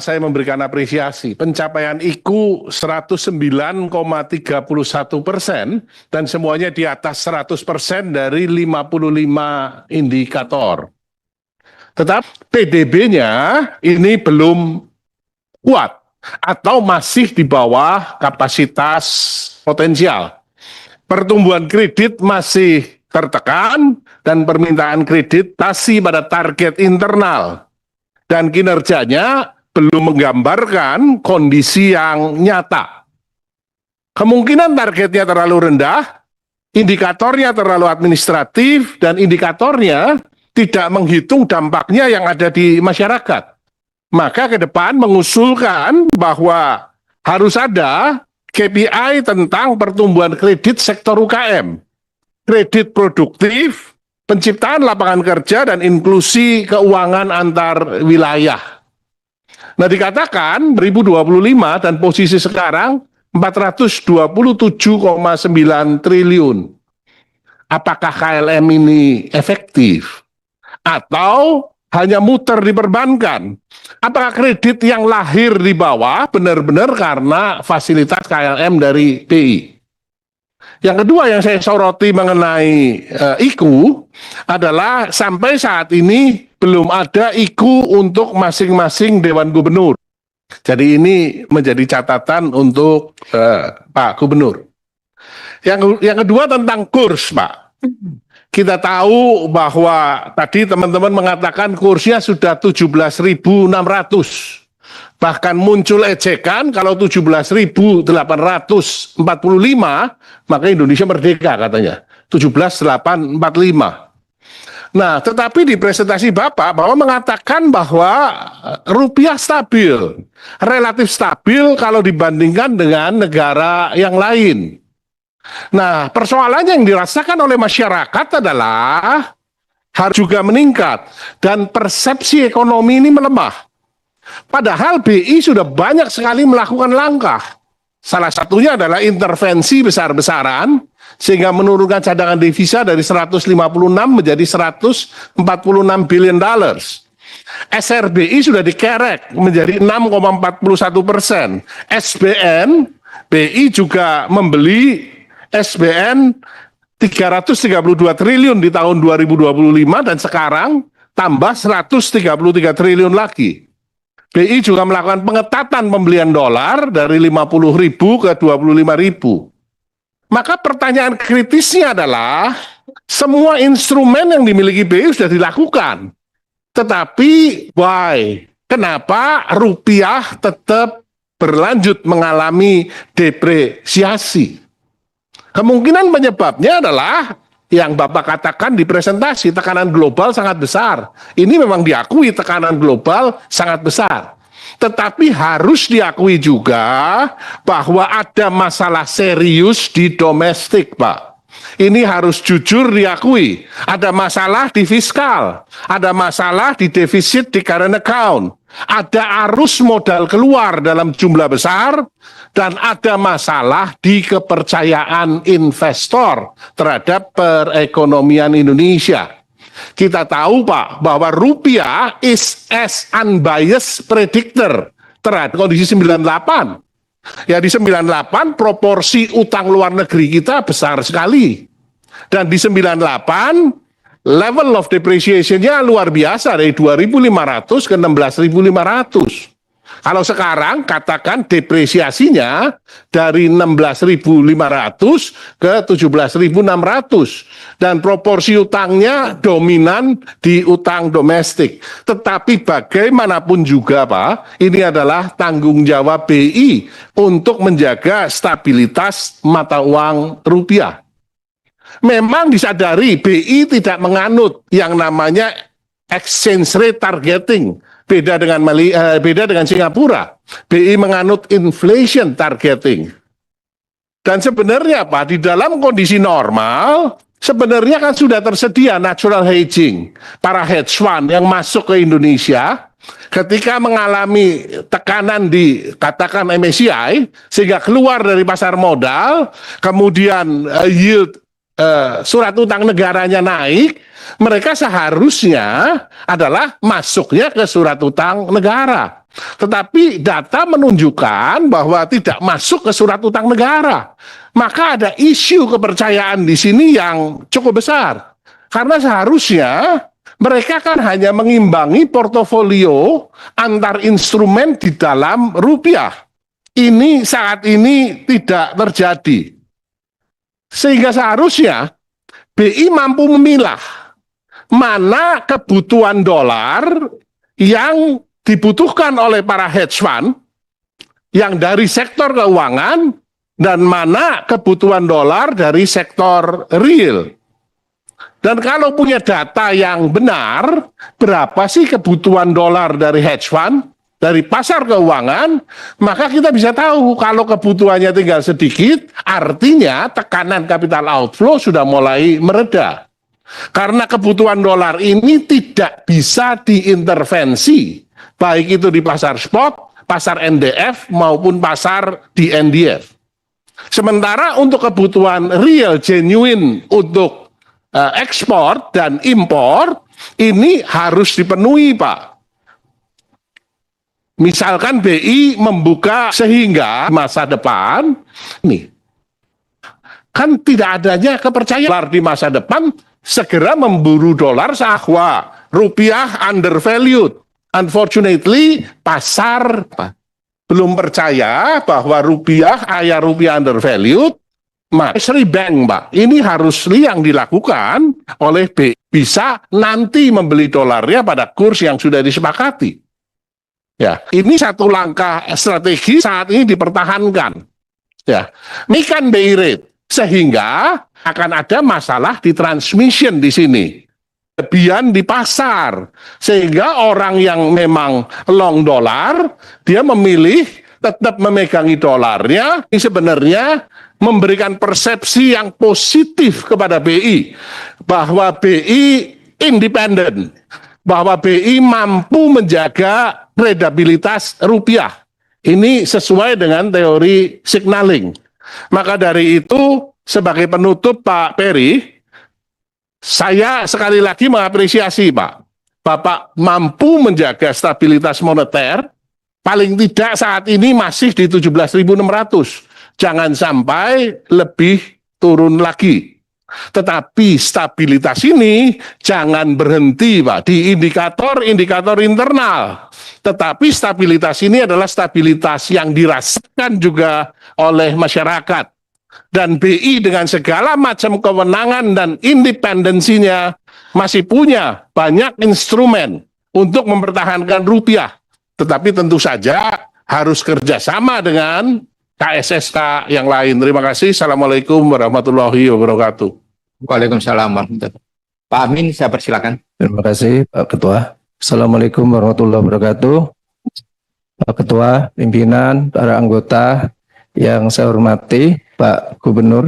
saya memberikan apresiasi. Pencapaian IKU 109,31% dan semuanya di atas 100% dari 55 indikator. Tetapi PDB-nya ini belum kuat atau masih di bawah kapasitas potensial. Pertumbuhan kredit masih tertekan dan permintaan kredit masih pada target internal. Dan kinerjanya belum menggambarkan kondisi yang nyata. Kemungkinan targetnya terlalu rendah, indikatornya terlalu administratif, dan indikatornya tidak menghitung dampaknya yang ada di masyarakat. Maka ke depan mengusulkan bahwa harus ada KPI tentang pertumbuhan kredit sektor UKM, kredit produktif, penciptaan lapangan kerja, dan inklusi keuangan antar wilayah. Nah, dikatakan 2025 dan posisi sekarang 427,9 triliun. Apakah KLM ini efektif? Atau hanya muter di perbankan? Apakah kredit yang lahir di bawah benar-benar karena fasilitas KLM dari BI? Yang kedua yang saya soroti mengenai IKU adalah sampai saat ini belum ada IKU untuk masing-masing Dewan Gubernur. Jadi ini menjadi catatan untuk Pak Gubernur. Yang kedua tentang kurs, Pak. Kita tahu bahwa tadi teman-teman mengatakan kursnya sudah 17.600. Bahkan muncul ejekan kalau 17.845 maka Indonesia merdeka katanya. 17.845. Nah, tetapi di presentasi Bapak mengatakan bahwa rupiah stabil, relatif stabil kalau dibandingkan dengan negara yang lain. Nah, persoalannya yang dirasakan oleh masyarakat adalah harus juga meningkat dan persepsi ekonomi ini melemah. Padahal BI sudah banyak sekali melakukan langkah. Salah satunya adalah intervensi besar-besaran sehingga menurunkan cadangan devisa dari 156 menjadi 146 billion dollars. SRBI sudah dikerek menjadi 6,41%. SBN, BI juga membeli SBN 332 triliun di tahun 2025 dan sekarang tambah 133 triliun lagi. BI juga melakukan pengetatan pembelian dolar dari 50.000 ke 25.000. Maka pertanyaan kritisnya adalah semua instrumen yang dimiliki BI sudah dilakukan. Tetapi why? Kenapa rupiah tetap berlanjut mengalami depresiasi? Kemungkinan penyebabnya adalah yang Bapak katakan di presentasi, tekanan global sangat besar. Ini memang diakui tekanan global sangat besar. Tetapi harus diakui juga bahwa ada masalah serius di domestik, Pak. Ini harus jujur diakui. Ada masalah di fiskal, ada masalah di defisit di current account, ada arus modal keluar dalam jumlah besar, dan ada masalah di kepercayaan investor terhadap perekonomian Indonesia. Kita tahu, Pak, bahwa rupiah is as unbiased predictor terhadap kondisi 98. Ya, di 98 proporsi utang luar negeri kita besar sekali. Dan di 98 level of depreciation-nya luar biasa dari 2.500 ke 16.500. Kalau sekarang katakan depresiasinya dari 16.500 ke 17.600 dan proporsi utangnya dominan di utang domestik. Tetapi bagaimanapun juga, Pak, ini adalah tanggung jawab BI untuk menjaga stabilitas mata uang rupiah. Memang disadari BI tidak menganut yang namanya exchange rate targeting. Beda dengan Singapura. BI menganut inflation targeting. Dan sebenarnya Pak, di dalam kondisi normal, sebenarnya kan sudah tersedia natural hedging. Para hedge fund yang masuk ke Indonesia, ketika mengalami tekanan di katakan MSCI, sehingga keluar dari pasar modal, kemudian yield surat utang negaranya naik, mereka seharusnya adalah masuknya ke surat utang negara. Tetapi data menunjukkan bahwa tidak masuk ke surat utang negara. Maka ada isu kepercayaan di sini yang cukup besar. Karena seharusnya mereka kan hanya mengimbangi portofolio antar instrumen di dalam rupiah. Ini saat ini tidak terjadi. Sehingga seharusnya BI mampu memilah mana kebutuhan dolar yang dibutuhkan oleh para hedge fund yang dari sektor keuangan dan mana kebutuhan dolar dari sektor real. Dan kalau punya data yang benar, berapa sih kebutuhan dolar dari hedge fund, dari pasar keuangan, maka kita bisa tahu kalau kebutuhannya tinggal sedikit, artinya tekanan capital outflow sudah mulai mereda. Karena kebutuhan dolar ini tidak bisa diintervensi, baik itu di pasar spot, pasar NDF, maupun pasar di NDF. Sementara untuk kebutuhan real, genuine untuk ekspor dan impor, ini harus dipenuhi, Pak. Misalkan BI membuka sehingga masa depan, nih, kan tidak adanya kepercayaan di masa depan, segera memburu dolar sahwa, rupiah undervalued. Unfortunately, pasar belum percaya bahwa rupiah undervalued, Sri Bank, Pak, ini harus yang dilakukan oleh BI. Bisa nanti membeli dolarnya pada kurs yang sudah disepakati. Ya, ini satu langkah strategi saat ini dipertahankan. Ya, ini kan BI rate, sehingga akan ada masalah di transmission di sini. Kelebihan di pasar, sehingga orang yang memang long dolar, dia memilih tetap memegangi dolarnya, ini sebenarnya memberikan persepsi yang positif kepada BI, bahwa BI independen, bahwa BI mampu menjaga kredibilitas rupiah. Ini sesuai dengan teori signaling. Maka dari itu, sebagai penutup Pak Peri, saya sekali lagi mengapresiasi Pak. Bapak mampu menjaga stabilitas moneter, paling tidak saat ini masih di 17.600. Jangan sampai lebih turun lagi. Tetapi stabilitas ini jangan berhenti Pak di indikator-indikator internal. Tetapi stabilitas ini adalah stabilitas yang dirasakan juga oleh masyarakat. Dan BI dengan segala macam kewenangan dan independensinya masih punya banyak instrumen untuk mempertahankan rupiah. Tetapi tentu saja harus kerjasama dengan KSSK yang lain. Terima kasih. Assalamualaikum warahmatullahi wabarakatuh. Waalaikumsalam warahmatullahi wabarakatuh. Pak Amin, saya persilakan. Terima kasih Pak Ketua. Assalamualaikum warahmatullahi wabarakatuh. Pak Ketua, pimpinan, para anggota yang saya hormati, Pak Gubernur,